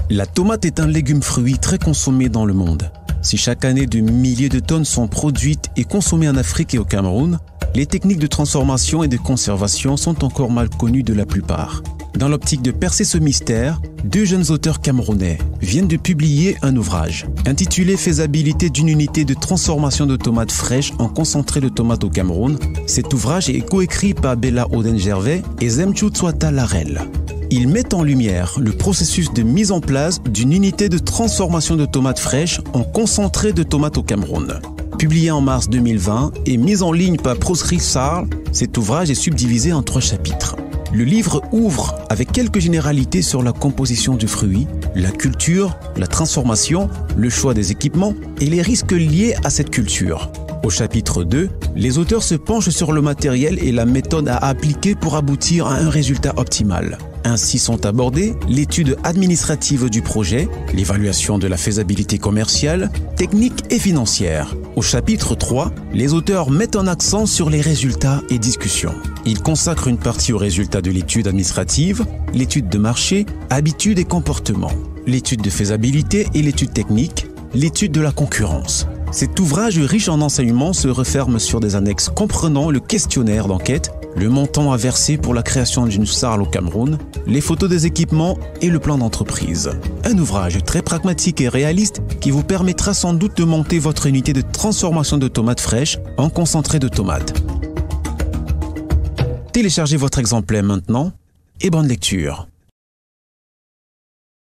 La tomate est un légume-fruit très consommé dans le monde. Si chaque année de milliers de tonnes sont produites et consommées en Afrique et au Cameroun, les techniques de transformation et de conservation sont encore mal connues de la plupart. Dans l'optique de percer ce mystère, 2 jeunes auteurs camerounais viennent de publier un ouvrage intitulé « Faisabilité d'une unité de transformation de tomates fraîches en concentré de tomates au Cameroun ». Cet ouvrage est coécrit par Bella Oden-Gervais et Zemchoutswata Larel. Ils mettent en lumière le processus de mise en place d'une unité de transformation de tomates fraîches en concentré de tomates au Cameroun. Publié en mars 2020 et mis en ligne par Proscrit Sarl, cet ouvrage est subdivisé en 3 chapitres. Le livre ouvre avec quelques généralités sur la composition du fruit, la culture, la transformation, le choix des équipements et les risques liés à cette culture. Au chapitre 2, les auteurs se penchent sur le matériel et la méthode à appliquer pour aboutir à un résultat optimal. Ainsi sont abordées l'étude administrative du projet, l'évaluation de la faisabilité commerciale, technique et financière. Au chapitre 3, les auteurs mettent en accent sur les résultats et discussions. Ils consacrent une partie aux résultats de l'étude administrative, l'étude de marché, habitudes et comportements, l'étude de faisabilité et l'étude technique, l'étude de la concurrence. Cet ouvrage riche en enseignements se referme sur des annexes comprenant le questionnaire d'enquête, le montant à verser pour la création d'une SARL au Cameroun, les photos des équipements et le plan d'entreprise. Un ouvrage très pragmatique et réaliste qui vous permettra sans doute de monter votre unité de transformation de tomates fraîches en concentré de tomates. Téléchargez votre exemplaire maintenant et bonne lecture.